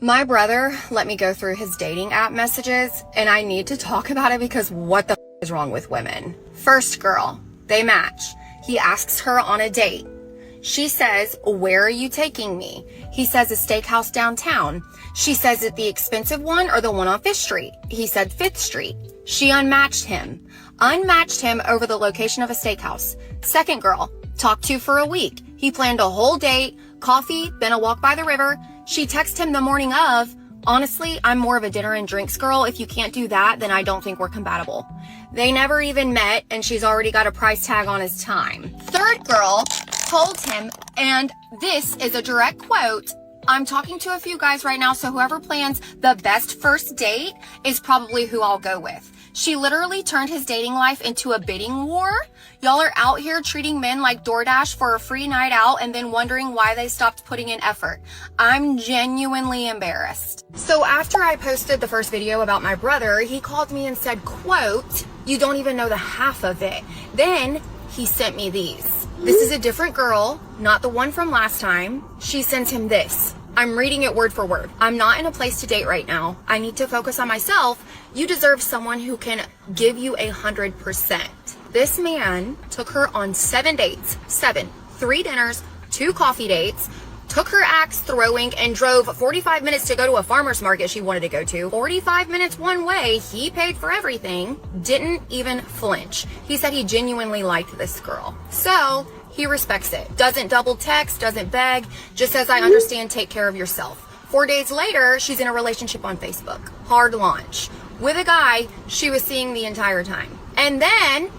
My brother let me go through his dating app messages, and I need to talk about it because what the is wrong with women? First girl, they match. He asks her on a date. She says, "Where are you taking me?" He says, "A steakhouse downtown." She says, "It the expensive one or the one on Fifth Street?" He said, "Fifth Street." She unmatched him over the location of a steakhouse. Second girl, talked to for a week. He planned a whole date, coffee, then a walk by the river. She texted him the morning of, "Honestly, I'm more of a dinner and drinks girl. If you can't do that, then I don't think we're compatible." They never even met, and she's already got a price tag on his time. Third girl told him, and this is a direct quote, "I'm talking to a few guys right now, so whoever plans the best first date is probably who I'll go with." She literally turned his dating life into a bidding war. Y'all are out here treating men like DoorDash for a free night out and then wondering why they stopped putting in effort. I'm genuinely embarrassed. So after I posted the first video about my brother, he called me and said, quote, "You don't even know the half of it." Then he sent me these. This is a different girl, not the one from last time. She sent him this. I'm reading it word for word. "I'm not in a place to date right now. I need to focus on myself. You deserve someone who can give you 100%. This man took her on 7 dates, 3 dinners, 2 coffee dates, took her axe throwing and drove 45 minutes to go to a farmer's market she wanted to go to. 45 minutes one way, he paid for everything, didn't even flinch. He said he genuinely liked this girl. So he respects it. Doesn't double text, doesn't beg, just says, "I understand, take care of yourself." 4 days later, she's in a relationship on Facebook. Hard launch. With a guy she was seeing the entire time. And then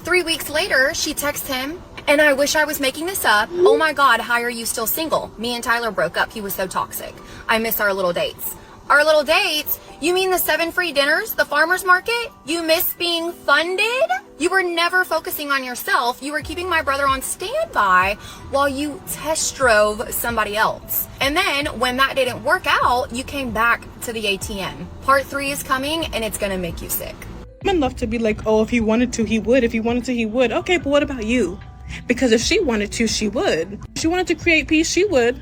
3 weeks later, she texts him, "And I wish I was making this up. Oh my God, how are you still single? Me and Tyler broke up. He was so toxic. I miss our little dates." Our little dates? You mean the 7 free dinners, the farmer's market? You miss being funded? You were never focusing on yourself. You were keeping my brother on standby while you test drove somebody else. And then when that didn't work out, you came back to the ATM. Part 3 is coming and it's gonna make you sick. Women love to be like, "Oh, if he wanted to, he would. If he wanted to, he would." Okay, but what about you? Because if she wanted to, she would. If she wanted to create peace, she would.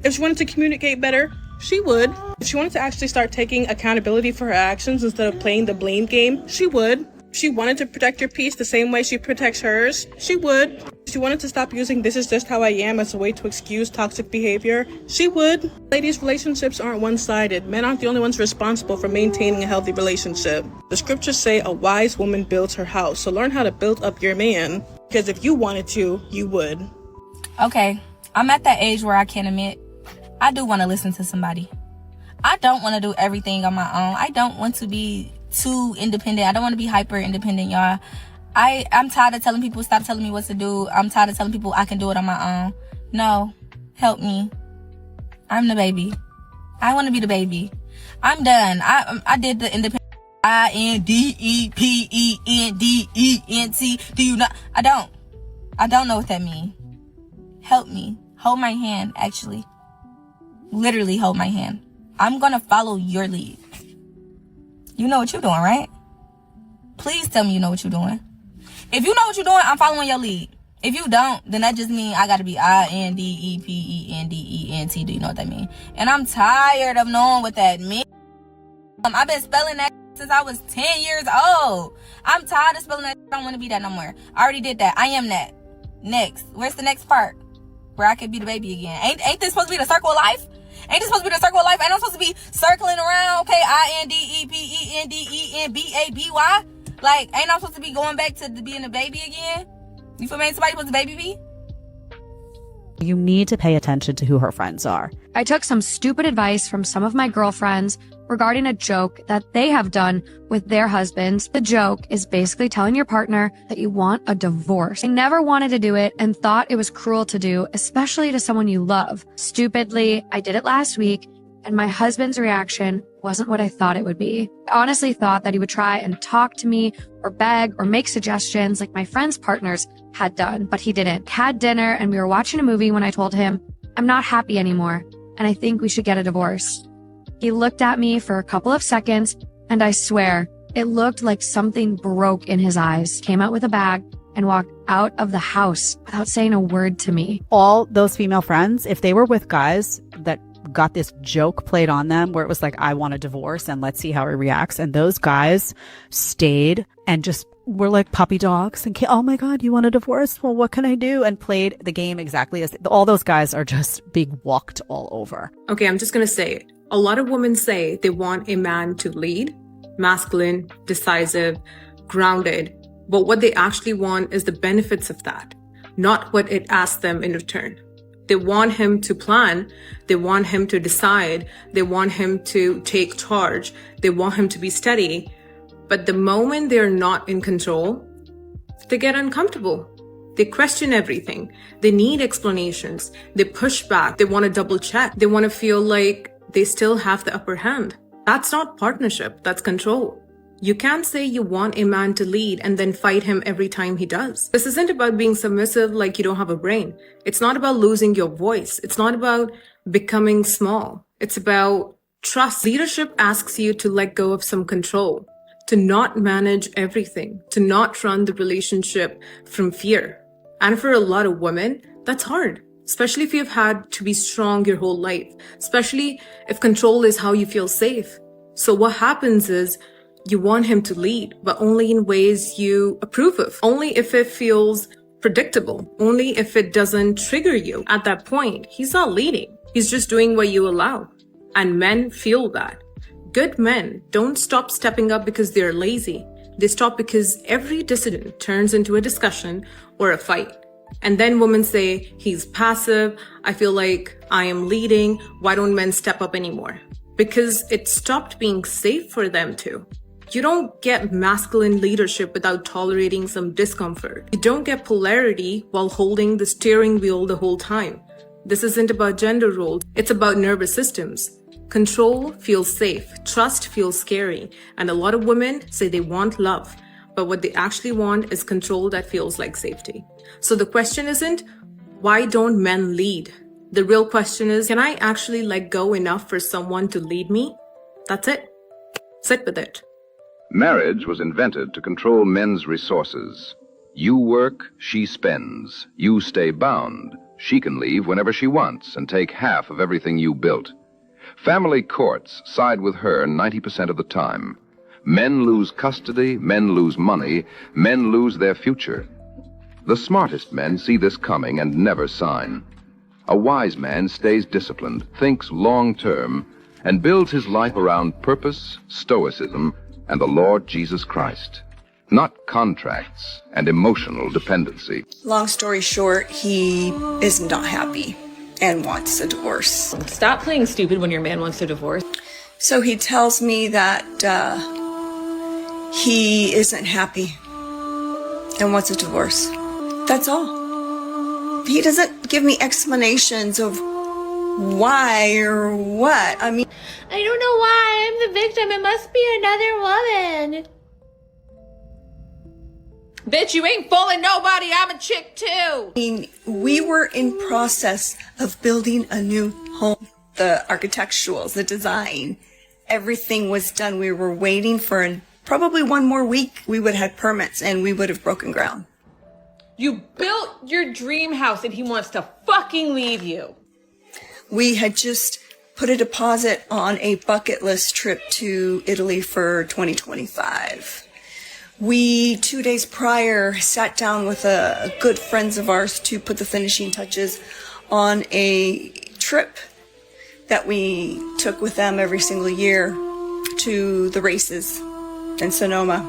If she wanted to communicate better, she would. If she wanted to actually start taking accountability for her actions instead of playing the blame game, she would. If she wanted to protect your peace the same way she protects hers, she would. If she wanted to stop using "this is just how I am" as a way to excuse toxic behavior, she would. Ladies, relationships aren't one-sided. Men aren't the only ones responsible for maintaining a healthy relationship. The scriptures say a wise woman builds her house, so learn how to build up your man. Because if you wanted to, you would. Okay, I'm at that age where I can admit I do want to listen to somebody. I don't want to do everything on my own. I don't want to be too independent. I don't want to be hyper independent, y'all. I'm tired of telling people stop telling me what to do. I'm tired of telling people I can do it on my own. No, help me. I'm the baby. I want to be the baby. I'm done. I did the independent. INDEPENDENT. Do you not? I don't know what that means. Help me. Hold my hand, actually. Literally hold my hand. I'm gonna follow your lead. You know what you're doing, right? Please tell me you know what you're doing. If you know what you're doing, I'm following your lead. If you don't, then that just means I gotta be INDEPENDENT. Do you know what that means? And I'm tired of knowing what that means. I've been spelling that since I was 10 years old. I'm tired of spelling that. I don't want to be that no more. I already did that. I am that. Next. Where's the next part? Where I could be the baby again. Ain't this supposed to be the circle of life? Ain't this supposed to be the circle of life? Ain't I supposed to be circling around? Okay, INDEPENDENTBABY. Like, ain't I supposed to be going back to being a baby again? You feel me? Ain't somebody supposed to baby be? You need to pay attention to who her friends are. I took some stupid advice from some of my girlfriends regarding a joke that they have done with their husbands. The joke is basically telling your partner that you want a divorce. I never wanted to do it and thought it was cruel to do, especially to someone you love. Stupidly, I did it last week, and my husband's reaction wasn't what I thought it would be. I honestly thought that he would try and talk to me or beg or make suggestions like my friends' partners had done, but he didn't. Had dinner and we were watching a movie when I told him, "I'm not happy anymore, and I think we should get a divorce." He looked at me for a couple of seconds, and I swear, it looked like something broke in his eyes, came out with a bag, and walked out of the house without saying a word to me. All those female friends, if they were with guys that got this joke played on them where it was like, I want a divorce and let's see how he reacts. And those guys stayed and just were like puppy dogs and, oh my God, you want a divorce? Well, what can I do? And played the game exactly as all those guys are just being walked all over. Okay, I'm just going to say it. A lot of women say they want a man to lead, masculine, decisive, grounded. But what they actually want is the benefits of that, not what it asks them in return. They want him to plan. They want him to decide. They want him to take charge. They want him to be steady. But the moment they're not in control, they get uncomfortable. They question everything. They need explanations. They push back. They want to double check. They want to feel like they still have the upper hand. That's not partnership. That's control. You can't say you want a man to lead and then fight him every time he does. This isn't about being submissive like you don't have a brain. It's not about losing your voice. It's not about becoming small. It's about trust. Leadership asks you to let go of some control, to not manage everything, to not run the relationship from fear. And for a lot of women, that's hard, especially if you've had to be strong your whole life, especially if control is how you feel safe. So what happens is, you want him to lead, but only in ways you approve of. Only if it feels predictable. Only if it doesn't trigger you. At that point, he's not leading. He's just doing what you allow. And men feel that. Good men don't stop stepping up because they're lazy. They stop because every dissident turns into a discussion or a fight. And then women say, he's passive. I feel like I am leading. Why don't men step up anymore? Because it stopped being safe for them to. You don't get masculine leadership without tolerating some discomfort. You don't get polarity while holding the steering wheel the whole time. This isn't about gender roles. It's about nervous systems. Control feels safe. Trust feels scary. And a lot of women say they want love. But what they actually want is control that feels like safety. So the question isn't, why don't men lead? The real question is, can I actually let go enough for someone to lead me? That's it. Sit with it. Marriage was invented to control men's resources. You work, she spends. You stay bound. She can leave whenever she wants and take half of everything you built. Family courts side with her 90% of the time. Men lose custody, men lose money, men lose their future. The smartest men see this coming and never sign. A wise man stays disciplined, thinks long-term, and builds his life around purpose, stoicism, and the Lord Jesus Christ, not contracts and emotional dependency. Long story short, he is not happy and wants a divorce. Stop playing stupid when your man wants a divorce. So he tells me that he isn't happy and wants a divorce. That's all. He doesn't give me explanations of why or what. I mean, I don't know why. I'm the victim. It must be another woman. Bitch, you ain't fooling nobody. I'm a chick too. We were in process of building a new home. The architecturals, the design, everything was done. We were waiting for probably one more week. We would have permits and we would have broken ground. You built your dream house and he wants to fucking leave you. We had just put a deposit on a bucket list trip to Italy for 2025. We, 2 days prior, sat down with a good friends of ours to put the finishing touches on a trip that we took with them every single year to the races in Sonoma.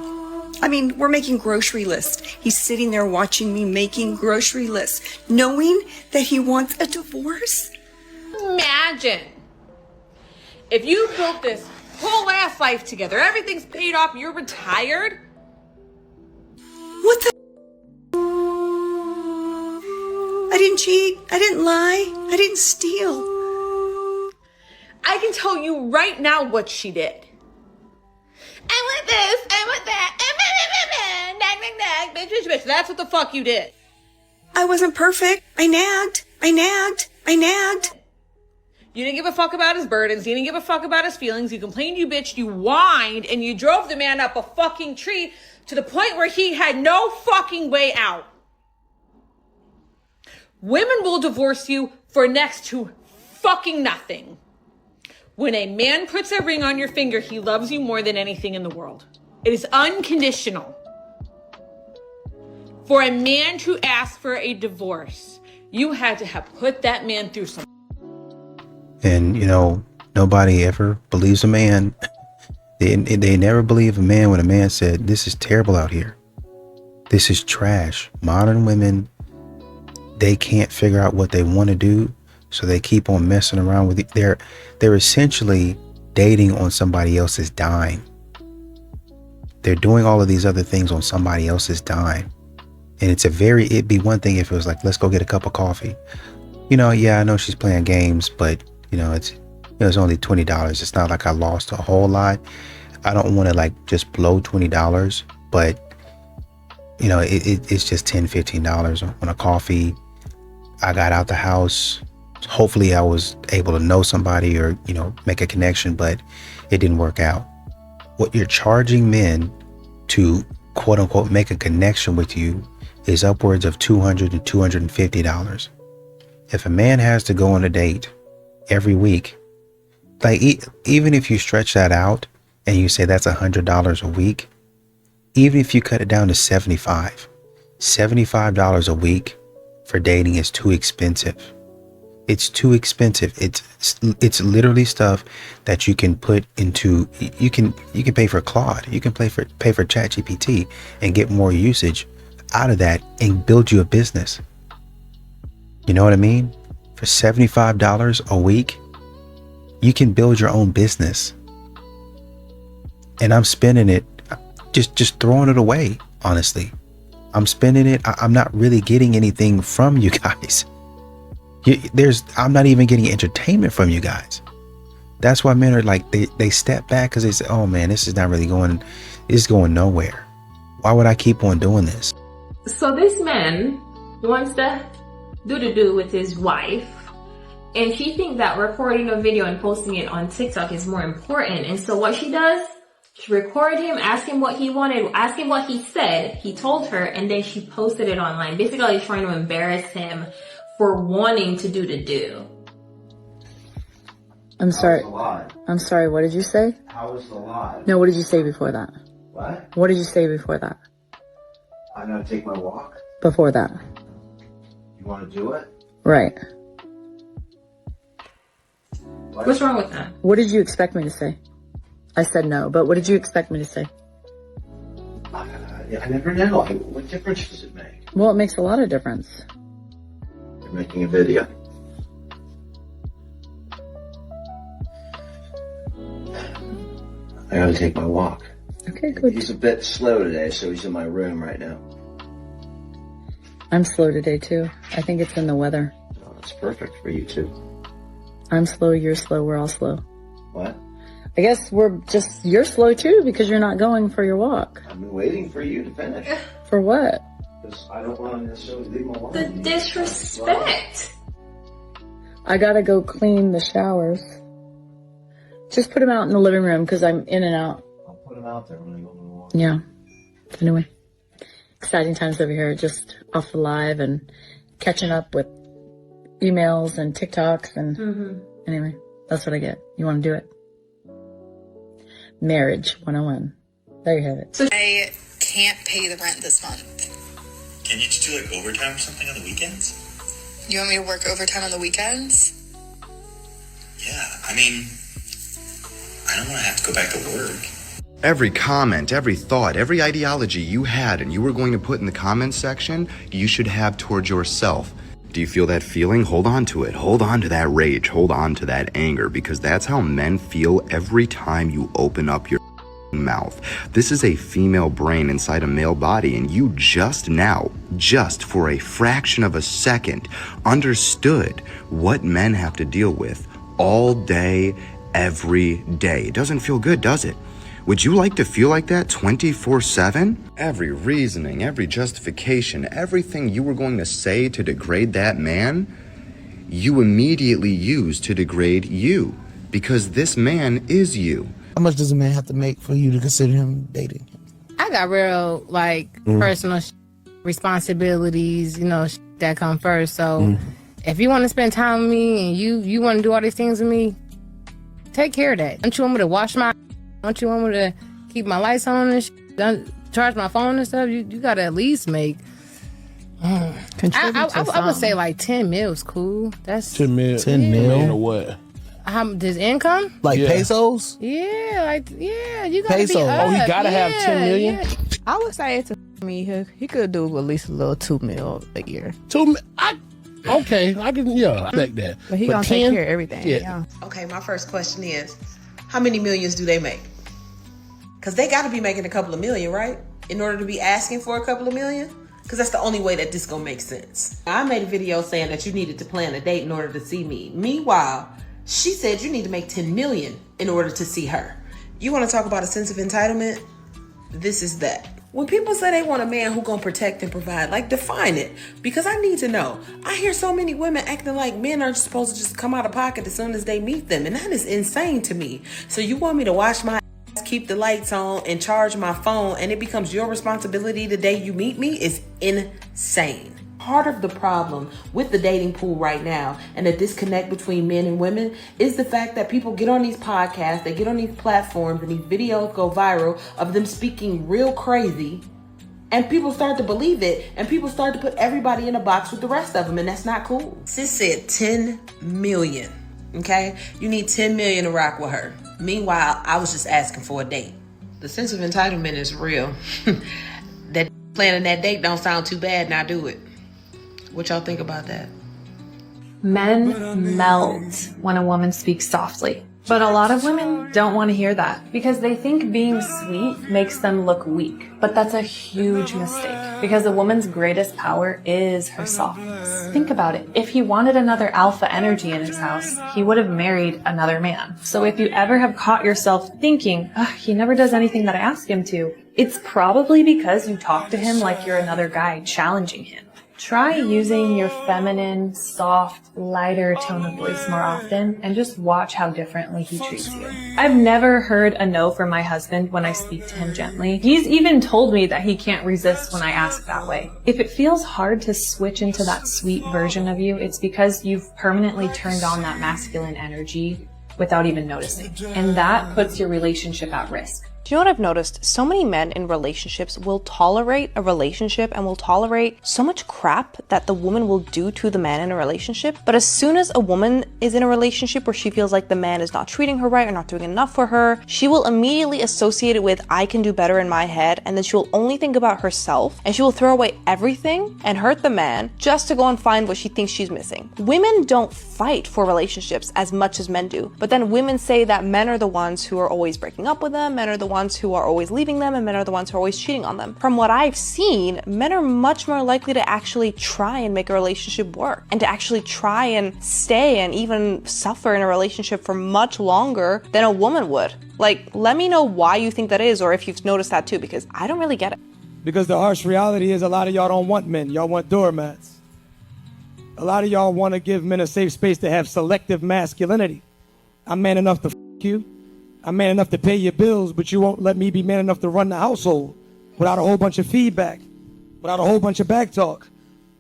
I mean, we're making grocery lists. He's sitting there watching me making grocery lists, knowing that he wants a divorce. Imagine if you built this whole ass life together, everything's paid off, you're retired. What the? I didn't cheat. I didn't lie. I didn't steal. I can tell you right now what she did. I want this, I want that, bitch. That's what the fuck you did. I wasn't perfect. I nagged. You didn't give a fuck about his burdens. You didn't give a fuck about his feelings. You complained, you bitched, you whined, and you drove the man up a fucking tree to the point where he had no fucking way out. Women will divorce you for next to fucking nothing. When a man puts a ring on your finger, he loves you more than anything in the world. It is unconditional. For a man to ask for a divorce, you had to have put that man through something. And, you know, nobody ever believes a man. They never believe a man when a man said, this is terrible out here. This is trash. Modern women, they can't figure out what they want to do. So they keep on messing around with it. They're essentially dating on somebody else's dime. They're doing all of these other things on somebody else's dime. And it'd be one thing if it was like, let's go get a cup of coffee. You know, yeah, I know she's playing games, but you know, it's only $20. It's not like I lost a whole lot. I don't want to like just blow $20, but you know, it's just $10, $15 on a coffee. I got out the house. Hopefully I was able to know somebody or, you know, make a connection, but it didn't work out. What you're charging men to quote unquote make a connection with you is upwards of $200 and $250. If a man has to go on a date every week, like even if you stretch that out and you say that's $100 a week, even if you cut it down to $75 a week for dating is too expensive. It's too expensive. It's literally stuff that you can put into, you can pay for Claude, you can pay for ChatGPT and get more usage out of that and build you a business. You know what I mean? For $75 a week, you can build your own business. And I'm spending it, just throwing it away, honestly. I'm spending it. I'm not really getting anything from you guys. I'm not even getting entertainment from you guys. That's why men are like, they step back because they say, oh man, this is not really going, it's going nowhere. Why would I keep on doing this? So this man wants to do with his wife, and she thinks that recording a video and posting it on TikTok is more important. And so what she does, she recorded him, asked him what he wanted, asked him what he said, he told her, and then she posted it online, basically trying to embarrass him for wanting to do. I'm sorry. I'm sorry, what did you say? How was the lie? No, what did you say before that? What? What did you say before that? I'm gonna take my walk. Before that. You wanna do it? Right. What's wrong with that? What did you expect me to say? I said no, but what did you expect me to say? I never know. What difference does it make? Well, it makes a lot of difference. You're making a video. I gotta take my walk. Okay, good. He's a bit slow today, so he's in my room right now. I'm slow today too. I think it's in the weather. Oh, it's perfect for you too. I'm slow, you're slow, we're all slow. What? I guess you're slow too because you're not going for your walk. I've been waiting for you to finish. For what? Because I don't want to necessarily leave my walk. The disrespect. I gotta go clean the showers. Just put them out in the living room because I'm in and out. I'll put them out there when I go on the walk. Yeah. Anyway, exciting times over here. Just off the live and catching up with emails and TikToks and anyway, that's what I get. You want to do it? Marriage 101. There you have it. So I can't pay the rent this month. Can you just do like overtime or something on the weekends? You want me to work overtime on the weekends? Yeah, I mean, I don't want to have to go back to work. Every comment, every thought, every ideology you had and you were going to put in the comments section, you should have towards yourself. Do you feel that feeling? Hold on to it. Hold on to that rage. Hold on to that anger, because that's how men feel every time you open up your mouth. This is a female brain inside a male body, and you just now, just for a fraction of a second, understood what men have to deal with all day, every day. It doesn't feel good, does it? Would you like to feel like that 24/7? Every reasoning, every justification, everything you were going to say to degrade that man, you immediately use to degrade you, because this man is you. How much does a man have to make for you to consider him dating? I got real, personal responsibilities, that come first. So if you want to spend time with me and you want to do all these things with me, take care of that. Don't you want me to wash my? Don't you want me to keep my lights on and charge my phone and stuff? You gotta at least make. I would say like 10 mil is cool. That's 10 mil. 10 mil or what? His income? Like pesos? Yeah, you gotta Pesos. be up. Oh, he gotta have 10 million? Yeah. I would say it's he could do at least a little 2 mil a year. Okay, I can, I like that. But he gonna take care of everything. Yeah. Okay, my first question is, how many millions do they make? Because they got to be making a couple of million, right? In order to be asking for a couple of million? Because that's the only way that this gonna make sense. I made a video saying that you needed to plan a date in order to see me. Meanwhile, she said you need to make 10 million in order to see her. You want to talk about a sense of entitlement? This is that. When people say they want a man who gonna protect and provide, like, define it. Because I need to know. I hear so many women acting like men are supposed to just come out of pocket as soon as they meet them. And that is insane to me. So you want me to wash my ass, keep the lights on, and charge my phone, and it becomes your responsibility the day you meet me? Is insane. Part of the problem with the dating pool right now and the disconnect between men and women is the fact that people get on these podcasts, they get on these platforms, and these videos go viral of them speaking real crazy, and people start to believe it, and people start to put everybody in a box with the rest of them, and that's not cool. Sis said 10 million, okay? You need 10 million to rock with her. Meanwhile, I was just asking for a date. The sense of entitlement is real. That planning that date don't sound too bad, now do it. What y'all think about that? Men melt when a woman speaks softly. But a lot of women don't want to hear that because they think being sweet makes them look weak. But that's a huge mistake because a woman's greatest power is her softness. Think about it. If he wanted another alpha energy in his house, he would have married another man. So if you ever have caught yourself thinking, he never does anything that I ask him to, it's probably because you talk to him like you're another guy challenging him. Try using your feminine, soft, lighter tone of voice more often and just watch how differently he treats you. I've never heard a no from my husband when I speak to him gently. He's even told me that he can't resist when I ask that way. If it feels hard to switch into that sweet version of you, it's because you've permanently turned on that masculine energy without even noticing. And that puts your relationship at risk. Do you know what I've noticed? So many men in relationships will tolerate a relationship and will tolerate so much crap that the woman will do to the man in a relationship. But as soon as a woman is in a relationship where she feels like the man is not treating her right or not doing enough for her, she will immediately associate it with, I can do better in my head, and then she will only think about herself, and she will throw away everything and hurt the man just to go and find what she thinks she's missing. Women don't fight for relationships as much as men do, but then women say that men are the ones who are always breaking up with them, men are the ones who are always leaving them, and men are the ones who are always cheating on them. From what I've seen, men are much more likely to actually try and make a relationship work and to actually try and stay and even suffer in a relationship for much longer than a woman would. Like, let me know why you think that is, or if you've noticed that too, because I don't really get it. Because the harsh reality is a lot of y'all don't want men. Y'all want doormats. A lot of y'all want to give men a safe space to have selective masculinity. I'm man enough to f*** you. I'm man enough to pay your bills, but you won't let me be man enough to run the household without a whole bunch of feedback, without a whole bunch of back talk.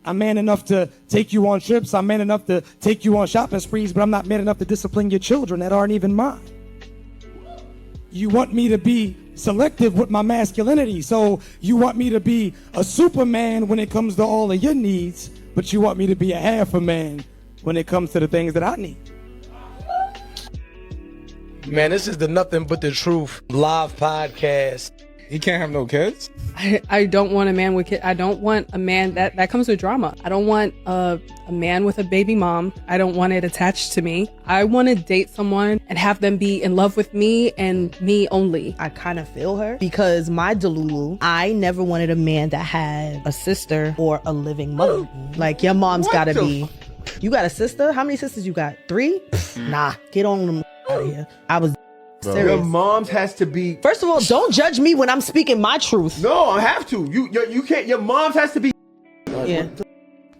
I'm man enough to take you on trips. I'm man enough to take you on shopping sprees, but I'm not man enough to discipline your children that aren't even mine. You want me to be selective with my masculinity, so you want me to be a superman when it comes to all of your needs, but you want me to be a half a man when it comes to the things that I need. Man, this is the Nothing But the Truth live podcast. He can't have no kids? I don't want a man with kids. I don't want a man that comes with drama. I don't want a man with a baby mom. I don't want it attached to me. I want to date someone and have them be in love with me and me only. I kind of feel her because my Delulu, I never wanted a man that had a sister or a living mother. Like, your mom's gotta be. You got a sister? How many sisters you got? 3? Nah, get on them out of here. I was serious. Your mom's has to be. First of all, don't judge me when I'm speaking my truth. No, I have to. You can't. Your mom's has to be. Yeah.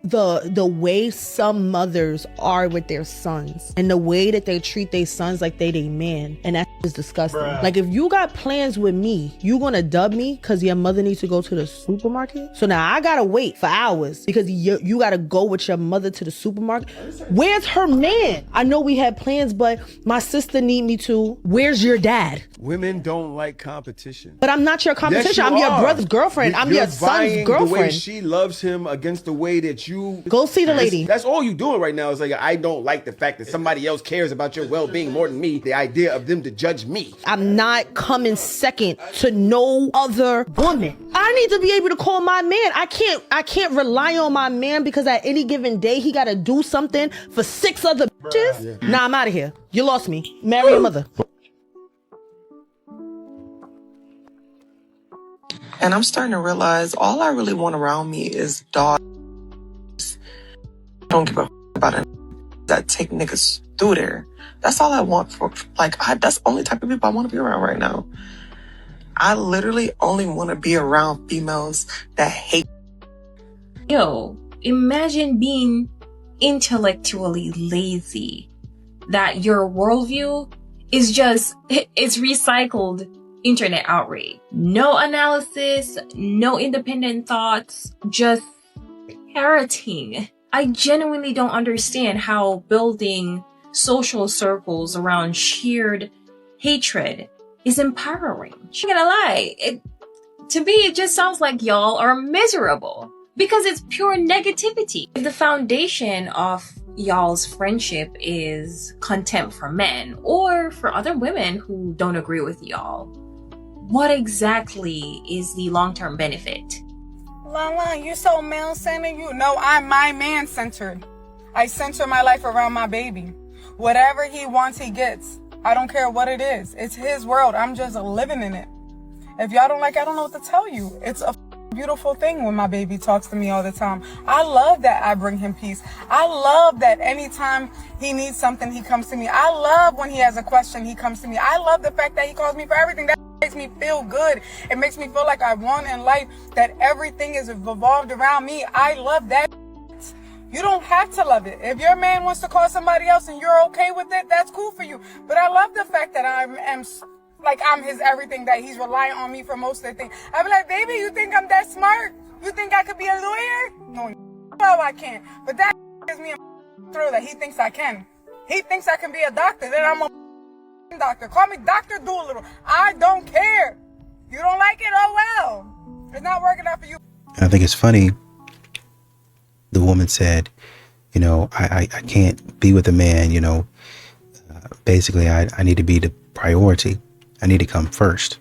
the way some mothers are with their sons and the way that they treat their sons like they man, and that is disgusting. Bruh. Like, if you got plans with me, you gonna dub me because your mother needs to go to the supermarket? So now I gotta wait for hours because you gotta go with your mother to the supermarket? Where's her man? I know we had plans, but my sister need me to. Where's your dad? Women don't like competition. But I'm not your competition. Yes, I'm your brother's girlfriend. I'm your son's girlfriend. The way she loves him against the way that you go see the lady. That's all you doing right now. Is like, I don't like the fact that somebody else cares about your well-being more than me. The idea of them to judge me. I'm not coming second to no other woman. I need to be able to call my man. I can't rely on my man because at any given day he gotta do something for 6 other bitches. Yeah. Nah, I'm out of here. You lost me. Marry your mother. And I'm starting to realize all I really want around me is dogs. I don't give a about it that take niggas through there. That's all I want for, like, that's the only type of people I want to be around right now. I literally only want to be around females that hate. Yo, imagine being intellectually lazy. That your worldview is just, it's recycled internet outrage. No analysis, no independent thoughts, just parroting. I genuinely don't understand how building social circles around shared hatred is empowering. I'm not gonna lie, to me it just sounds like y'all are miserable because it's pure negativity. If the foundation of y'all's friendship is contempt for men or for other women who don't agree with y'all, what exactly is the long-term benefit? Lala, you're so male-centered. You know I'm my man-centered. I center my life around my baby. Whatever he wants, he gets. I don't care what it is. It's his world. I'm just living in it. If y'all don't like it, I don't know what to tell you. It's a beautiful thing when my baby talks to me all the time. I love that I bring him peace. I love that anytime he needs something, he comes to me. I love when he has a question, he comes to me. I love the fact that he calls me for everything. That makes me feel good. It makes me feel like I won in life, that everything is revolved around me. I love that. You don't have to love it. If your man wants to call somebody else and you're okay with it, that's cool for you. But I love the fact that I'm his everything, that he's relying on me for most of the things. I be like, baby, you think I'm that smart? You think I could be a lawyer? No, I can't. But that gives me a thrill that he thinks I can. He thinks I can be a doctor, then I'm a doctor. Call me Dr. Doolittle. I don't care. You don't like it? Oh well. It's not working out for you. I think it's funny. The woman said, you know, I can't be with a man, you know, basically I need to be the priority. I need to come first,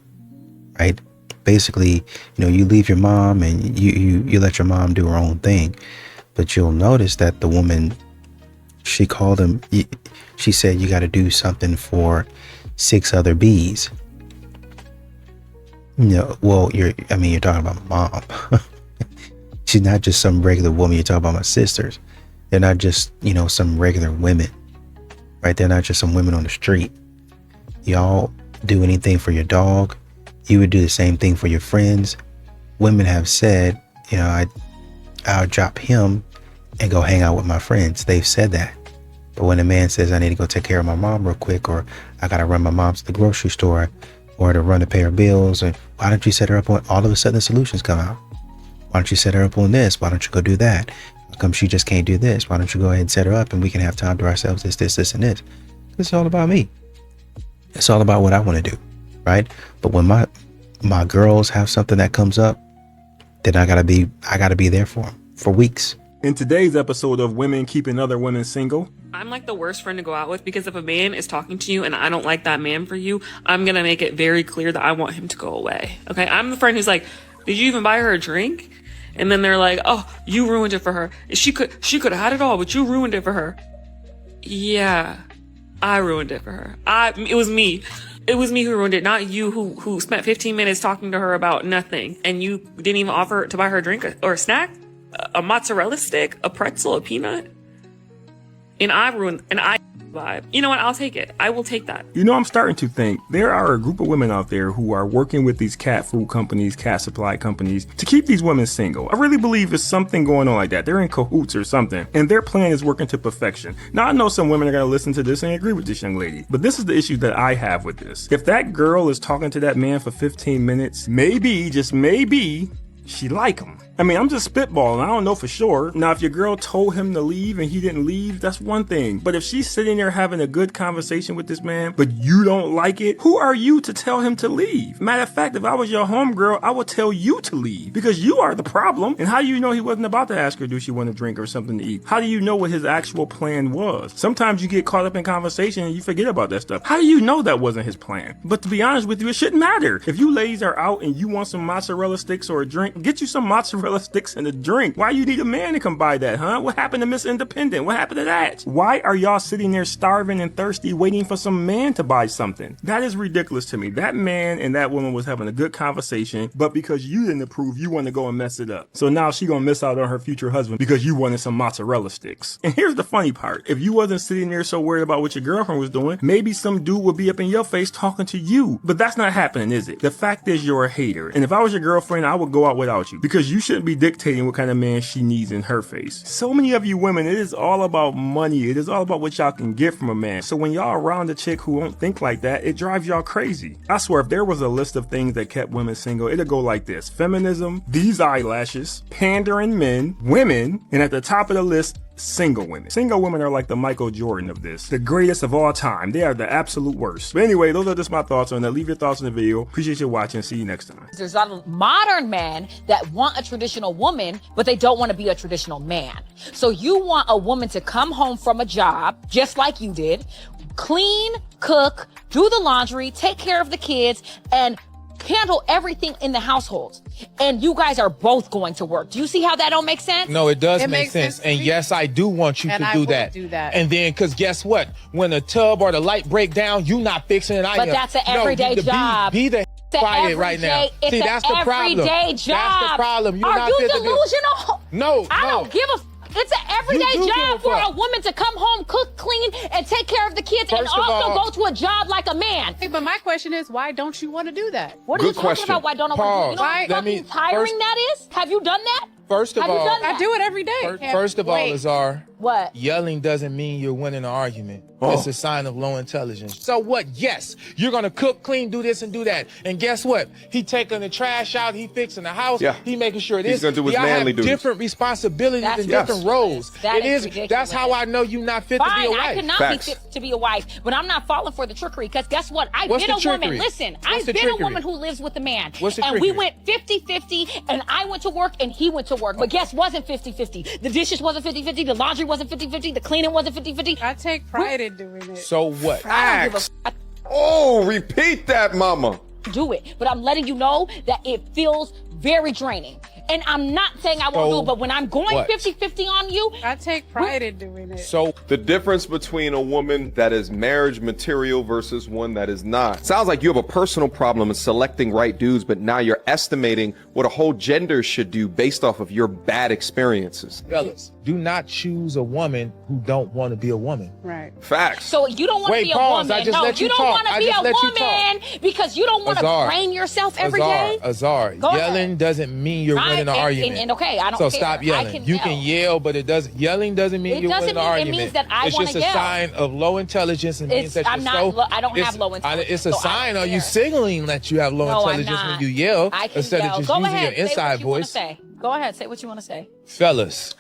right? Basically, you know, you leave your mom and you let your mom do her own thing. But you'll notice that the woman, she called him, she said, you got to do something for 6 other B's. You know, well, you're talking about my mom. She's not just some regular woman. You're talking about my sisters. They're not just, you know, some regular women, right? They're not just some women on the street. Y'all do anything for your dog. You would do the same thing for your friends. Women have said, you know, I'll drop him and go hang out with my friends. They've said that. But when a man says, I need to go take care of my mom real quick, or I got to run my mom to the grocery store, or to run to pay her bills, and why don't you set her up on, all of a sudden the solutions come out. Why don't you set her up on this? Why don't you go do that? How come she just can't do this? Why don't you go ahead and set her up and we can have time to ourselves, this, and this. It's all about me. It's all about what I want to do, right? But when my girls have something that comes up, then I gotta be there for them for weeks. In today's episode of Women Keeping Other Women Single, I'm like the worst friend to go out with, because if a man is talking to you and I don't like that man for you, I'm gonna make it very clear that I want him to go away. Okay, I'm the friend who's like, did you even buy her a drink? And then they're like, oh, you ruined it for her. She could have had it all, but you ruined it for her. Yeah, I ruined it for her. It was me. It was me who ruined it, not you who spent 15 minutes talking to her about nothing. And you didn't even offer to buy her a drink or a snack, a mozzarella stick, a pretzel, a peanut. And I ruined, and I vibe. You know what? I'll take it. I will take that. You know, I'm starting to think there are a group of women out there who are working with these cat food companies, cat supply companies to keep these women single. I really believe there's something going on like that. They're in cahoots or something, and their plan is working to perfection. Now, I know some women are going to listen to this and agree with this young lady, but this is the issue that I have with this. If that girl is talking to that man for 15 minutes, maybe, just maybe, she like him. I mean, I'm just spitballing. I don't know for sure. Now, if your girl told him to leave and he didn't leave, that's one thing. But if she's sitting there having a good conversation with this man, but you don't like it, who are you to tell him to leave? Matter of fact, if I was your homegirl, I would tell you to leave because you are the problem. And how do you know he wasn't about to ask her, do she want a drink or something to eat? How do you know what his actual plan was? Sometimes you get caught up in conversation and you forget about that stuff. How do you know that wasn't his plan? But to be honest with you, it shouldn't matter. If you ladies are out and you want some mozzarella sticks or a drink, get you some mozzarella sticks and a drink. Why you need a man to come buy that, huh? What happened to Miss Independent? What happened to that? Why are y'all sitting there starving and thirsty waiting for some man to buy something? That is ridiculous to me. That man and that woman was having a good conversation, but because you didn't approve, you want to go and mess it up. So now she gonna miss out on her future husband because you wanted some mozzarella sticks. And here's the funny part. If you wasn't sitting there so worried about what your girlfriend was doing, maybe some dude would be up in your face talking to you. But that's not happening, is it? The fact is you're a hater. And if I was your girlfriend, I would go out without you because you shouldn't be dictating what kind of man she needs in her face. So many of you women, it is all about money. It is all about what y'all can get from a man. So when y'all around a chick who don't think like that, it drives y'all crazy. I swear, if there was a list of things that kept women single, it'd go like this: feminism, these eyelashes, pandering men, women, and at the top of the list, single women. Single women are like the Michael Jordan of this. The greatest of all time. They are the absolute worst. But anyway, those are just my thoughts on that. Leave your thoughts in the video. Appreciate you watching. See you next time. There's a lot of modern men that want a traditional woman, but they don't want to be a traditional man. So you want a woman to come home from a job, just like you did, clean, cook, do the laundry, take care of the kids, and handle everything in the household. And you guys are both going to work. Do you see how that don't make sense? No, it does make sense. And yes, I do want you to do that. And then, because guess what? When the tub or the light break down, you not fixing it. But that's an everyday job. Be the quiet right now. See, that's the problem. Everyday job. That's the problem. You're are not you delusional? No, I don't give a. It's an everyday job for a woman to come home, cook, clean, and take care of the kids, and also go to a job like a man. Hey, but my question is, why don't you want to do that? What are you talking about? Why don't I want to do? You know how fucking tiring that is? Have you done that? First of all, I do it every day. First of all, Azar, what? Yelling doesn't mean you're winning an argument. It's a sign of low intelligence. So what? Yes, you're gonna cook, clean, do this and do that. And guess what? He taking the trash out. He fixing the house. Yeah. He making sure this. He's gonna do his manly duties. Different responsibilities and different roles. That is ridiculous. That's how I know you're not fit to be a wife. I could not be fit to be a wife, but I'm not falling for the trickery. Because guess what? I've been a woman. Listen, I've been a woman who lives with a man. And we went 50-50, and I went to work and he went to work. But guess wasn't 50-50. The dishes wasn't 50-50. The laundry wasn't 50-50. The cleaning wasn't 50-50. I take pride in doing it. So what? I don't give a Oh, repeat that, mama. Do it. But I'm letting you know that it feels very draining. And I'm not saying I won't do it, but when I'm going 50-50 on you, I take pride in doing it. So the difference between a woman that is marriage material versus one that is not. Sounds like you have a personal problem in selecting right dudes, but now you're estimating what a whole gender should do based off of your bad experiences. Fellas, do not choose a woman who don't want to be a woman. Right. Facts. So you don't want to be a woman. No, you don't want to be a woman because you don't want to train yourself every day. Azar, yelling doesn't mean you're winning an argument. And okay, I don't so care. Stop yelling. You can yell, but yelling doesn't mean you're winning an argument. It means that I it's want just to a yell. Sign of low intelligence and means that I don't have low intelligence. It's a sign of you signaling that you have low intelligence when you yell instead of just using your inside voice. Go ahead, say what you want to say. Fellas,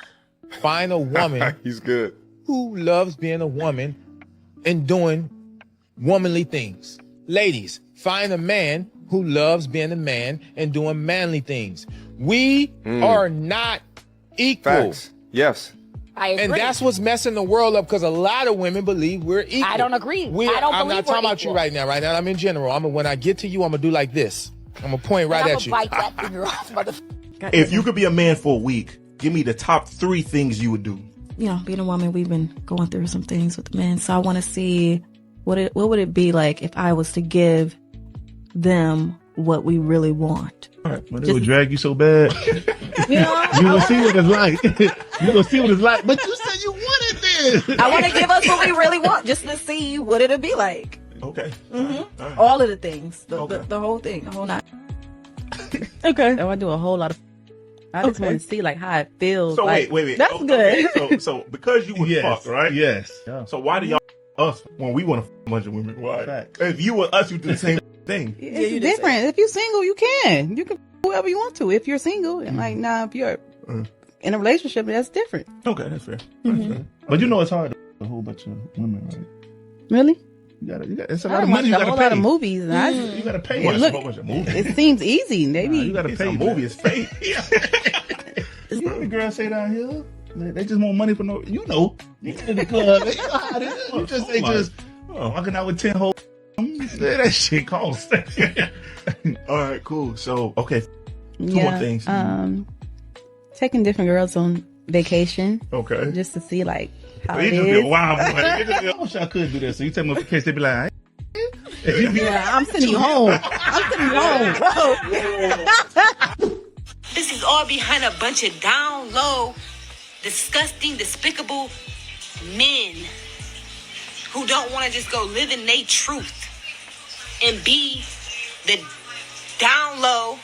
find a woman He's good. who loves being a woman and doing womanly things. Ladies, find a man who loves being a man and doing manly things. We are not equal. Facts. Yes. I agree. And that's what's messing the world up because a lot of women believe we're equal. I don't agree. I'm not talking about you right now. Right now, I'm in general. When I get to you, I'm going to do like this. I'm going to point right at you. I'm going to bite that finger off, motherfucker. If you could be a man for a week, give me the top 3 things you would do. You know, being a woman, we've been going through some things with the men. So I want to see what would it be like if I was to give them what we really want. All right, well, it would drag you so bad. You will see what it's like. You will see what it's like. But you said you wanted I want to give us what we really want, just to see what it'll be like. Okay. All of the things, the whole thing, the whole night. Okay. So I do a whole lot of. I just want to see like how it feels. So like, wait. That's good. Okay. So because you would fuck, right? Yes. So why do y'all us when we want to fuck a bunch of women? Why? If you were us, you do the same thing. It's different. If you're single, you can whoever you want to. If you're single, and like now, if you're in a relationship, that's different. Okay, that's fair. But you know it's hard to fuck a whole bunch of women, right? Really? You got it's a I lot of watched money you a got to whole pay. lot of movies. And You got to pay. Watch a Look, whole bunch of movies. it seems easy. Maybe You got to pay. A movie is fake. You know what the girls say down here? They just want money for no. You know in the club. You know how it is. You just walking out with 10 whole. That shit costs. All right, cool. So okay, two Yeah, more things. taking different girls on vacation. Okay. Just to see like how You it just be is. a wild boy. I wish I could do that. So you take me on vacation, they be like, Yeah, I'm sending you home. I'm sending you home. This is all behind a bunch of down low, disgusting, despicable men who don't want to just go live in their truth and be the down low,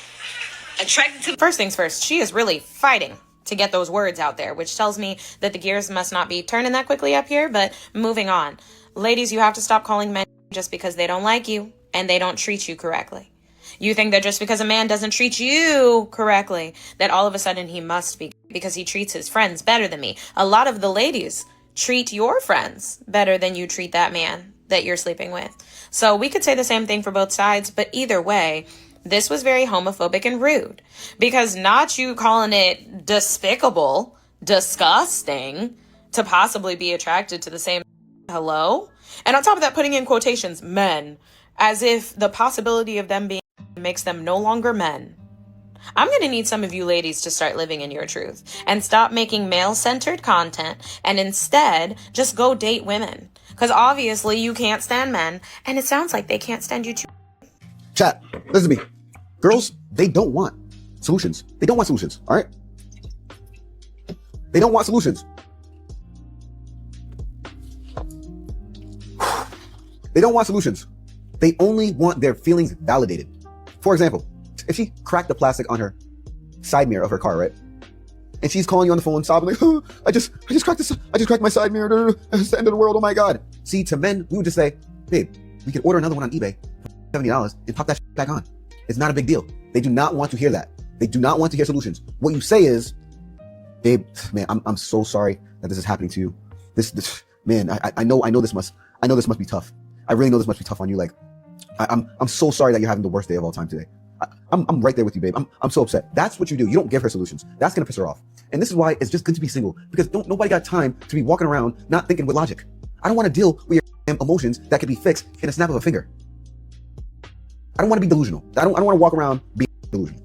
attracted to. First things first, she is really fighting to get those words out there, which tells me that the gears must not be turning that quickly up here, but moving on. Ladies, you have to stop calling men just because they don't like you and they don't treat you correctly. You think that just because a man doesn't treat you correctly, that all of a sudden he must be, because he treats his friends better than me. A lot of the ladies treat your friends better than you treat that man that you're sleeping with. So we could say the same thing for both sides, but either way, this was very homophobic and rude, because not you calling it despicable, disgusting, to possibly be attracted to the same hello, and on top of that, putting in quotations, men, as if the possibility of them being makes them no longer men. I'm going to need some of you ladies to start living in your truth and stop making male-centered content and instead just go date women. Because obviously you can't stand men, and it sounds like they can't stand you too. Chat, listen to me. Girls, they don't want solutions. They don't want solutions, all right? They don't want solutions. They don't want solutions. They only want their feelings validated. For example, if she cracked the plastic on her side mirror of her car, right? And she's calling you on the phone sobbing like, oh, I just cracked my side mirror. It's the end of the world. Oh my God. See, to men, we would just say, babe, we could order another one on eBay for $70 and pop that back on. It's not a big deal. They do not want to hear that. They do not want to hear solutions. What you say is, babe, man, I'm so sorry that this is happening to you. This man, I know this must be tough. I really know this must be tough on you. Like, I'm so sorry that you're having the worst day of all time today. I'm right there with you, babe. I'm so upset. That's what you do. You don't give her solutions. That's gonna piss her off. And this is why it's just good to be single, because nobody got time to be walking around not thinking with logic. I don't want to deal with your emotions that can be fixed in a snap of a finger. I don't want to be delusional. I don't want to walk around being delusional.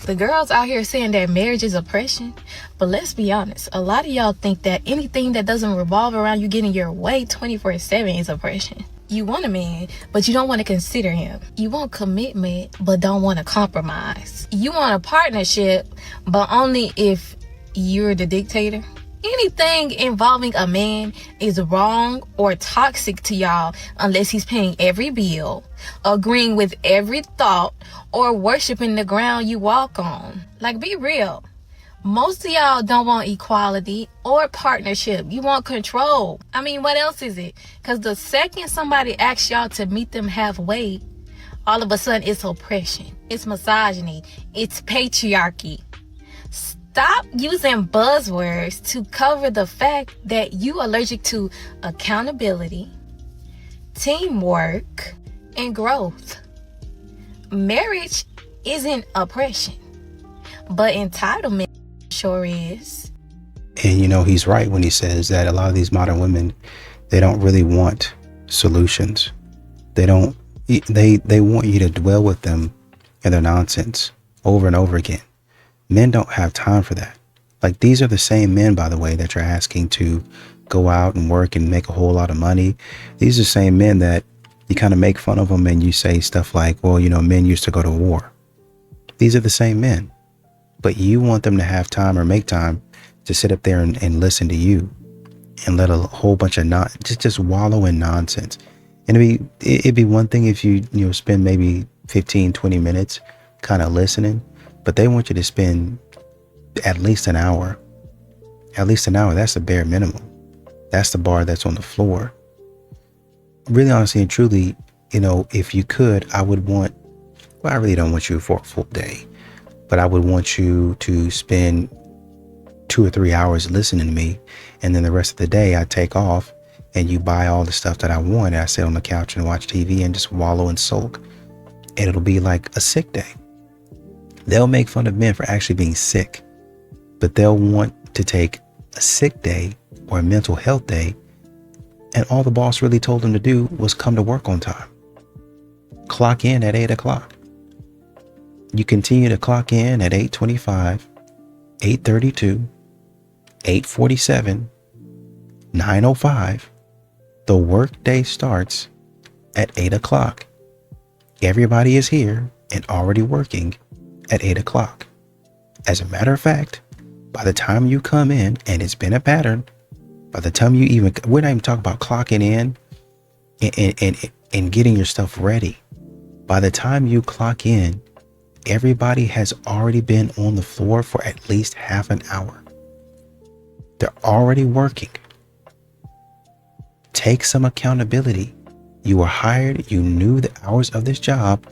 The girls out here saying that marriage is oppression, but let's be honest, a lot of y'all think that anything that doesn't revolve around you getting your way 24/7 is oppression. You want a man, but you don't want to consider him. You want commitment, but don't want to compromise. You want a partnership, but only if you're the dictator. Anything involving a man is wrong or toxic to y'all unless he's paying every bill, agreeing with every thought, or worshiping the ground you walk on. Like, be real. Most of y'all don't want equality or partnership. You want control. I mean, what else is it? Because the second somebody asks y'all to meet them halfway, all of a sudden it's oppression. It's misogyny. It's patriarchy. Stop using buzzwords to cover the fact that you are allergic to accountability, teamwork, and growth. Marriage isn't oppression, but entitlement sure is. And he's right when he says that a lot of these modern women, they don't really want solutions. They want you to dwell with them and their nonsense over and over again. Men don't have time for that. Like, these are the same men, by the way, that you're asking to go out and work and make a whole lot of money. These are the same men that you kind of make fun of them and you say stuff like, well, men used to go to war. These are the same men. But you want them to have time or make time to sit up there and listen to you. and let a whole bunch of just wallow in nonsense. And it'd be one thing if you spend maybe 15, 20 minutes kind of listening, but they want you to spend at least an hour. At least an hour. That's the bare minimum. That's the bar that's on the floor. Really, honestly and truly, if you could, I really don't want you for a full day, but I would want you to spend 2 or 3 hours listening to me, and then the rest of the day I take off and you buy all the stuff that I want, and I sit on the couch and watch TV and just wallow and sulk, and it'll be like a sick day. They'll make fun of men for actually being sick, but they'll want to take a sick day or a mental health day, and all the boss really told them to do was come to work on time. Clock in at 8 o'clock. You continue to clock in at 8:25, 8:32, 8:47, 9:05. The work day starts at 8 o'clock. Everybody is here and already working at 8 o'clock. As a matter of fact, by the time you come in, and it's been a pattern, by the time we're not even talking about clocking in and getting your stuff ready. By the time you clock in, everybody has already been on the floor for at least half an hour. They're already working. Take some accountability. You were hired, you knew the hours of this job,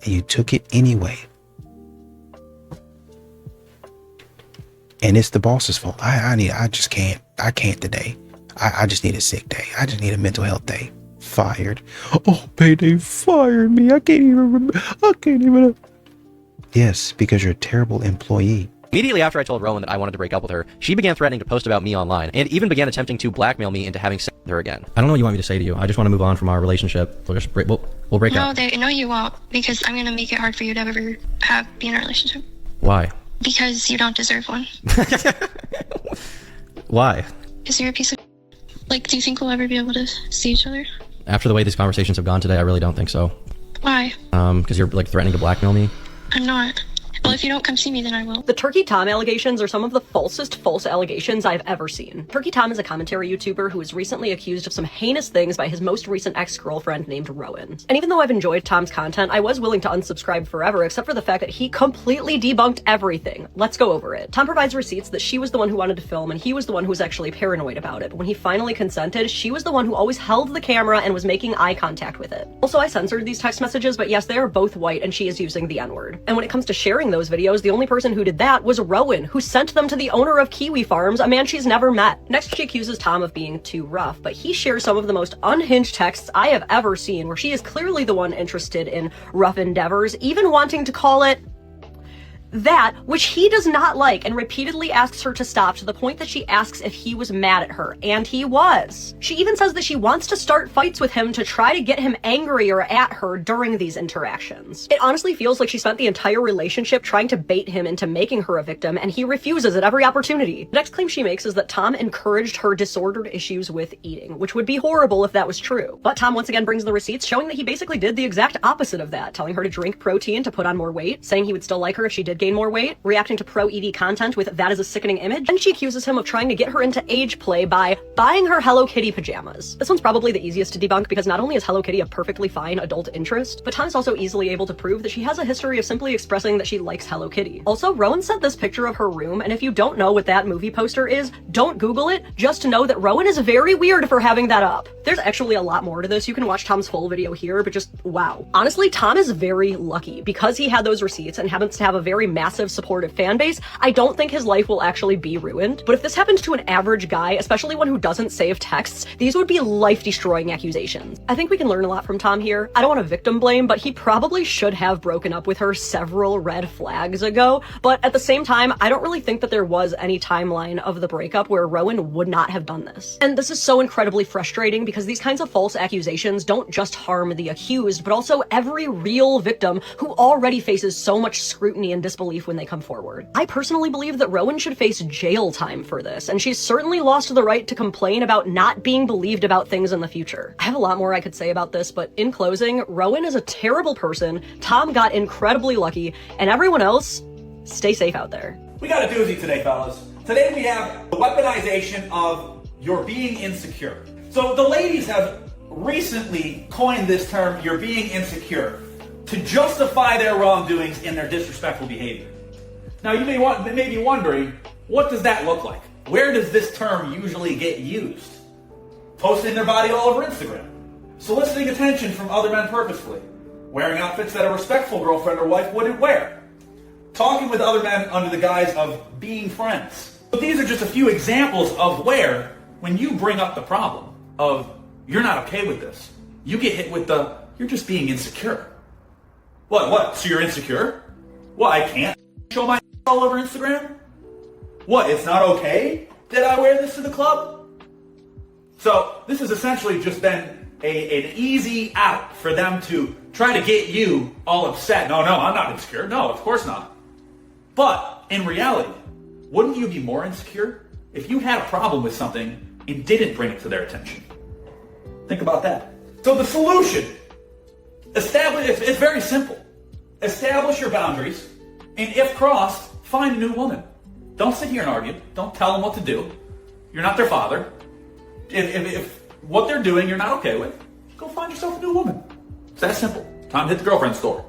and you took it anyway. And it's the boss's fault. I can't today. I just need a sick day. I just need a mental health day. Fired. Oh, they fired me. I can't even remember. Yes, because you're a terrible employee. Immediately after I told Rowan that I wanted to break up with her, she began threatening to post about me online and even began attempting to blackmail me into having sex with her again. I don't know what you want me to say to you. I just want to move on from our relationship. We'll break up. No, you won't, because I'm going to make it hard for you to ever be in a relationship. Why? Because you don't deserve one. Why? Because you're a piece of... do you think we'll ever be able to see each other? After the way these conversations have gone today, I really don't think so. Why? Because you're threatening to blackmail me. I'm not. Well, if you don't come see me, then I will. The Turkey Tom allegations are some of the falsest false allegations I've ever seen. Turkey Tom is a commentary YouTuber who was recently accused of some heinous things by his most recent ex-girlfriend named Rowan. And even though I've enjoyed Tom's content, I was willing to unsubscribe forever, except for the fact that he completely debunked everything. Let's go over it. Tom provides receipts that she was the one who wanted to film, and he was the one who was actually paranoid about it. But when he finally consented, she was the one who always held the camera and was making eye contact with it. Also, I censored these text messages, but yes, they are both white, and she is using the N-word. And when it comes to sharing those videos, the only person who did that was Rowan, who sent them to the owner of Kiwi Farms, a man she's never met. Next, she accuses Tom of being too rough, but he shares some of the most unhinged texts I have ever seen, where she is clearly the one interested in rough endeavors, even wanting to call it that, which he does not like, and repeatedly asks her to stop, to the point that she asks if he was mad at her, and he was. She even says that she wants to start fights with him to try to get him angrier at her during these interactions. It honestly feels like she spent the entire relationship trying to bait him into making her a victim, and he refuses at every opportunity. The next claim she makes is that Tom encouraged her disordered issues with eating, which would be horrible if that was true. But Tom once again brings the receipts showing that he basically did the exact opposite of that, telling her to drink protein to put on more weight, saying he would still like her if she did gain more weight, reacting to pro-ED content with "that is a sickening image," and she accuses him of trying to get her into age play by buying her Hello Kitty pajamas. This one's probably the easiest to debunk, because not only is Hello Kitty a perfectly fine adult interest, but Tom is also easily able to prove that she has a history of simply expressing that she likes Hello Kitty. Also, Rowan sent this picture of her room, and if you don't know what that movie poster is, don't Google it, just to know that Rowan is very weird for having that up. There's actually a lot more to this. You can watch Tom's full video here, but just wow. Honestly, Tom is very lucky. Because he had those receipts and happens to have a very massive supportive fan base, I don't think his life will actually be ruined. But if this happened to an average guy, especially one who doesn't save texts, these would be life-destroying accusations. I think we can learn a lot from Tom here. I don't want to victim blame, but he probably should have broken up with her several red flags ago. But at the same time, I don't really think that there was any timeline of the breakup where Rowan would not have done this. And this is so incredibly frustrating, because these kinds of false accusations don't just harm the accused, but also every real victim who already faces so much scrutiny and disbelief when they come forward. I personally believe that Rowan should face jail time for this, and she's certainly lost the right to complain about not being believed about things in the future. I have a lot more I could say about this, but in closing, Rowan is a terrible person, Tom got incredibly lucky, and everyone else, stay safe out there. We got a doozy today, fellas. Today we have the weaponization of you're being insecure. So the ladies have recently coined this term, you're being insecure, to justify their wrongdoings in their disrespectful behavior. Now you may be wondering, what does that look like? Where does this term usually get used? Posting their body all over Instagram. Soliciting attention from other men purposefully. Wearing outfits that a respectful girlfriend or wife wouldn't wear. Talking with other men under the guise of being friends. But these are just a few examples of where, when you bring up the problem of, you're not okay with this, you get hit with the, you're just being insecure. What? So you're insecure? What, I can't show my all over Instagram? What, it's not okay that I wear this to the club? So this has essentially just been an easy out for them to try to get you all upset. No, I'm not insecure. No, of course not. But in reality, wouldn't you be more insecure if you had a problem with something and didn't bring it to their attention? Think about that. So the solution, it's very simple. Establish your boundaries, and if crossed, find a new woman. Don't sit here and argue. Don't tell them what to do. You're not their father. If what they're doing you're not okay with, go find yourself a new woman. It's that simple. Time to hit the girlfriend store.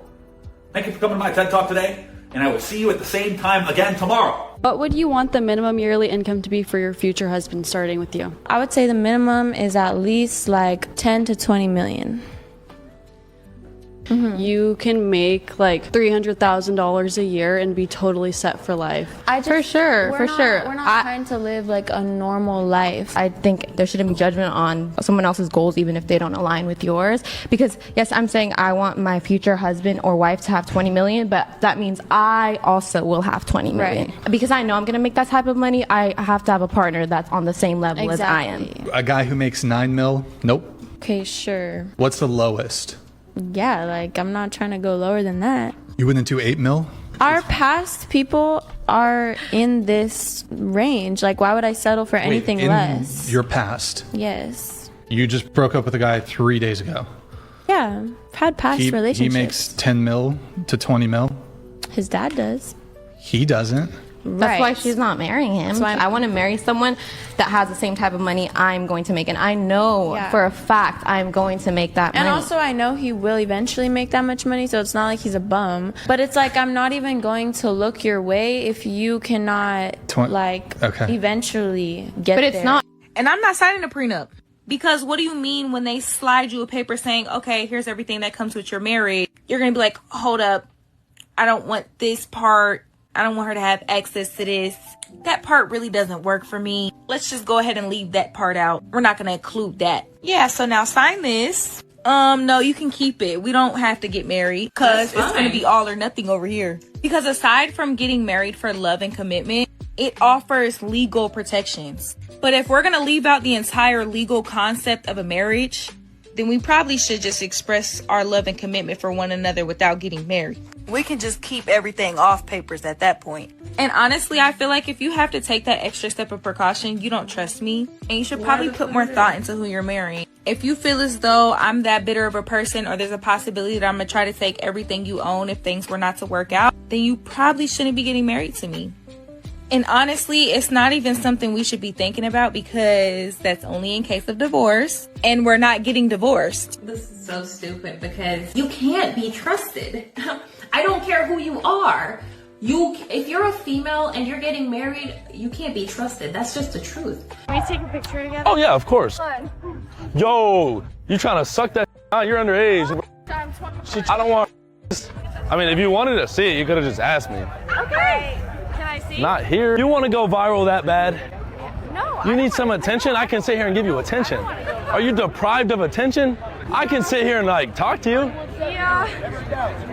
Thank you for coming to my TED Talk today, and I will see you at the same time again tomorrow. What would you want the minimum yearly income to be for your future husband, starting with you? I would say the minimum is at least like 10 to 20 million. You can make like $300,000 a year and be totally set for life. For sure. We're not trying to live like a normal life. I think there shouldn't be judgment on someone else's goals, even if they don't align with yours. Because yes, I'm saying I want my future husband or wife to have 20 million, but that means I also will have 20 million. Right. Because I know I'm going to make that type of money, I have to have a partner that's on the same level as I am. A guy who makes 9 mil? Nope. Okay, sure. What's the lowest? Yeah, like I'm not trying to go lower than that. You wouldn't do 8 mil? Our past people are in this range. Like, why would I settle for anything less? Your past? Yes. You just broke up with a guy 3 days ago. Yeah, I've had past relationships. He makes 10 mil to 20 mil? His dad does. He doesn't. That's why she's not marrying him. So I want to marry someone that has the same type of money I'm going to make. And I know for a fact I'm going to make that money. And also I know he will eventually make that much money, so it's not like he's a bum. But it's like I'm not even going to look your way if you cannot eventually get there. But it's not. And I'm not signing a prenup. Because what do you mean when they slide you a paper saying, okay, here's everything that comes with your marriage? You're going to be like, hold up. I don't want this part. I don't want her to have access to this. That part really doesn't work for me. Let's just go ahead and leave that part out. We're not going to include that. Yeah, so now sign this. No, you can keep it. We don't have to get married because it's going to be all or nothing over here. Because aside from getting married for love and commitment, it offers legal protections. But if we're going to leave out the entire legal concept of a marriage, then we probably should just express our love and commitment for one another without getting married. We can just keep everything off papers at that point. And honestly, I feel like if you have to take that extra step of precaution, you don't trust me. And you should probably put more thought into who you're marrying. If you feel as though I'm that bitter of a person, or there's a possibility that I'm going to try to take everything you own if things were not to work out, then you probably shouldn't be getting married to me. And honestly, it's not even something we should be thinking about because that's only in case of divorce. And we're not getting divorced. This is so stupid because you can't be trusted. I don't care who you are. If you're a female and you're getting married, you can't be trusted. That's just the truth. Can we take a picture together? Oh yeah, of course. Yo, you trying to suck that out? You're underage. I'm 20. I don't want. I mean, if you wanted to see it, you could have just asked me. Okay. Can I see? Not here. You want to go viral that bad? No. You need some attention? I can sit here and give you attention. Are you deprived of attention? I can sit here and like talk to you. Yeah.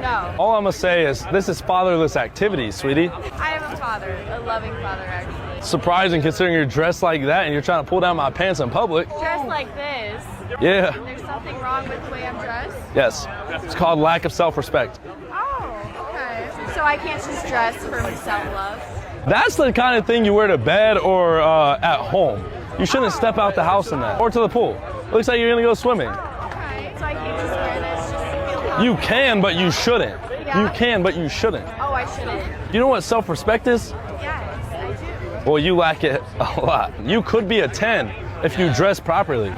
No. All I'm gonna say is this is fatherless activity, sweetie. I have a father, a loving father actually. Surprising considering you're dressed like that and you're trying to pull down my pants in public. Dressed like this. Yeah. There's something wrong with the way I'm dressed? Yes. It's called lack of self-respect. Oh, okay. So I can't just dress for self-love? That's the kind of thing you wear to bed or at home. You shouldn't step out the house in that. Or to the pool. Looks like you're gonna go swimming. Okay, so I can't just wear this just to feel love? You can, but you shouldn't. Yeah? You can, but you shouldn't. Oh, I shouldn't? You know what self-respect is? Yes, I do. Well, you lack it a lot. You could be a 10 if you dress properly.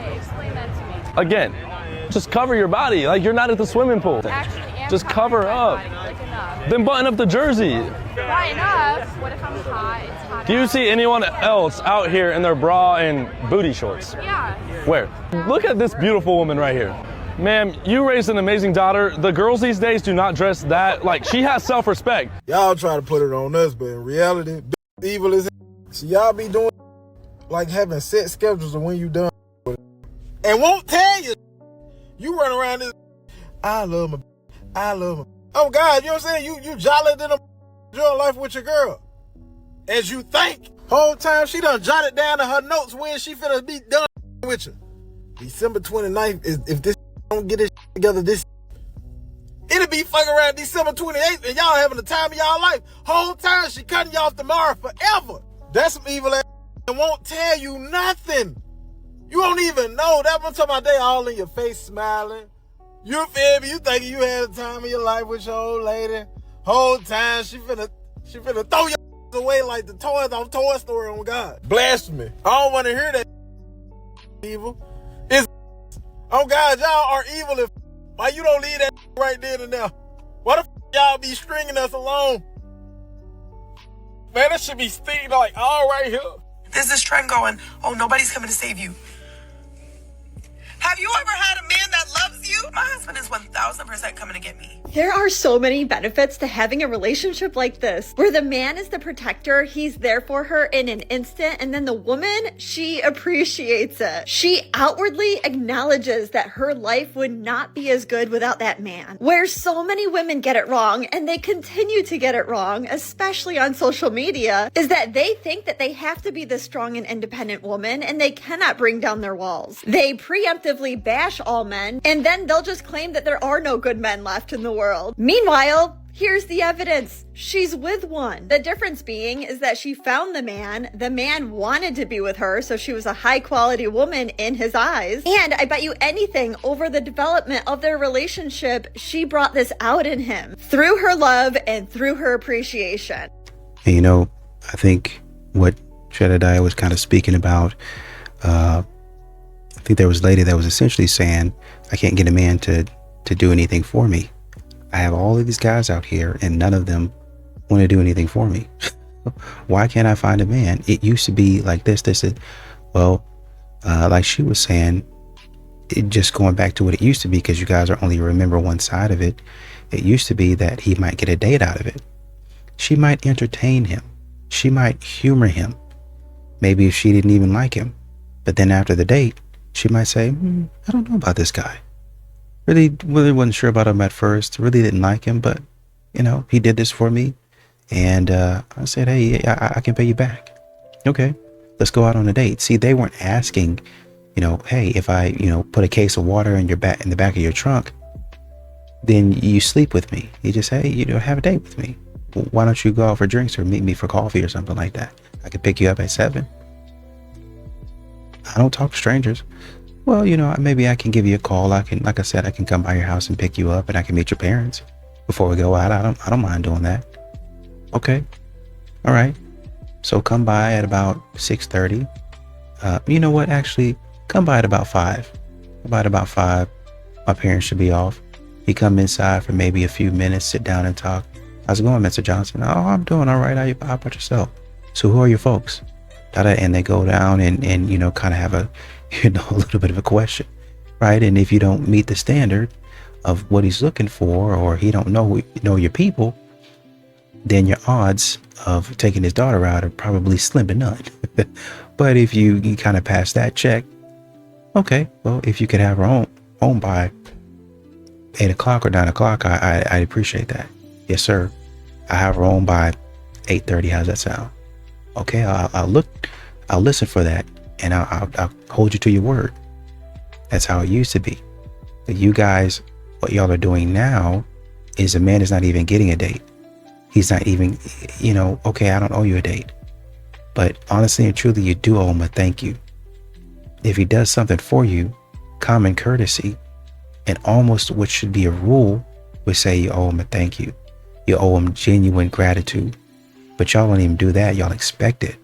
Again, just cover your body. Like, you're not at the swimming pool. Just cover up. Then button up the jersey. Button up? What if I'm hot? It's hot. Do you see anyone else out here in their bra and booty shorts? Yeah. Where? Look at this beautiful woman right here. Ma'am, you raised an amazing daughter. The girls these days do not dress that. Like, she has self-respect. Y'all try to put it on us, but in reality, evil is. So y'all be doing like having set schedules of when you done with it. And won't tell you. You run around this. I love my. Oh God, you know what I'm saying? You jolly than a enjoying life with your girl. As you think. Whole time she done jotted down in her notes when she finna be done with you. December 29th is if this don't get this together it'll be fucking around December 28th and y'all having the time of y'all life. Whole time she cutting you off tomorrow forever. That's some evil ass and won't tell you nothing. You don't even know. That one time they all in your face smiling. You feel me? You thinking you had the time of your life with your old lady. Whole time she finna throw your away like the toys off Toy Story on God. Blasphemy. I don't want to hear that evil. It's oh God, y'all are evil. If why you don't leave that right then and now? Why the y'all be stringing us along? Man, that should be stinging like all right here. There's this trend going, oh, nobody's coming to save you. Have you ever had a man that loves you? My husband is 1000% coming to get me. There are so many benefits to having a relationship like this, where the man is the protector, he's there for her in an instant, and then the woman, she appreciates it. She outwardly acknowledges that her life would not be as good without that man. Where so many women get it wrong, and they continue to get it wrong, especially on social media, is that they think that they have to be the strong and independent woman, and they cannot bring down their walls. They preemptively bash all men, and then they'll just claim that there are no good men left in the world. Meanwhile, here's the evidence. She's with one. The difference being is that she found the man wanted to be with her, so she was a high quality woman in his eyes. And I bet you anything, over the development of their relationship, she brought this out in him through her love and through her appreciation. And you know, I think what Jedediah was kind of speaking about, I think there was a lady that was essentially saying, I can't get a man to do anything for me. I have all of these guys out here and none of them want to do anything for me. Why can't I find a man? It used to be like this. Well, like she was saying, it just going back to what it used to be, because you guys are only remember one side of it. It used to be that he might get a date out of it. She might entertain him. She might humor him. Maybe if she didn't even like him. But then after the date, she might say, I don't know about this guy. Really wasn't sure about him at first. Really didn't like him, but you know, he did this for me. And I said, hey, I can pay you back. Okay, let's go out on a date. See, they weren't asking, you know, hey, if I, you know, put a case of water in the back of your trunk, then you sleep with me. You just say, hey, you know, have a date with me. Why don't you go out for drinks or meet me for coffee or something like that? I could pick you up at 7. I don't talk to strangers. Well, you know, maybe I can give you a call. I can, like I said, I can come by your house and pick you up, and I can meet your parents before we go out. I don't mind doing that. Okay. All right. So come by at about 6:30. You know what? Actually, come by at about 5. About 5. My parents should be off. You come inside for maybe a few minutes, sit down and talk. How's it going, Mr. Johnson? Oh, I'm doing all right. How about yourself? So who are your folks? And they go down and you know, kind of have a, you know, a little bit of a question, right? And if you don't meet the standard of what he's looking for, or he don't know your people, then your odds of taking his daughter out are probably slim to none. But if you kind of pass that check, okay, well, if you could have her home by 8 o'clock or 9 o'clock, I appreciate that. Yes, sir. I have her home by 8:30. How's that sound? Okay, I'll listen for that, and I'll hold you to your word. That's how it used to be. But you guys, what y'all are doing now is a man is not even getting a date. He's not even, you know, okay, I don't owe you a date. But honestly and truly, you do owe him a thank you. If he does something for you, common courtesy, and almost what should be a rule, would say you owe him a thank you. You owe him genuine gratitude. But y'all don't even do that. Y'all expect it.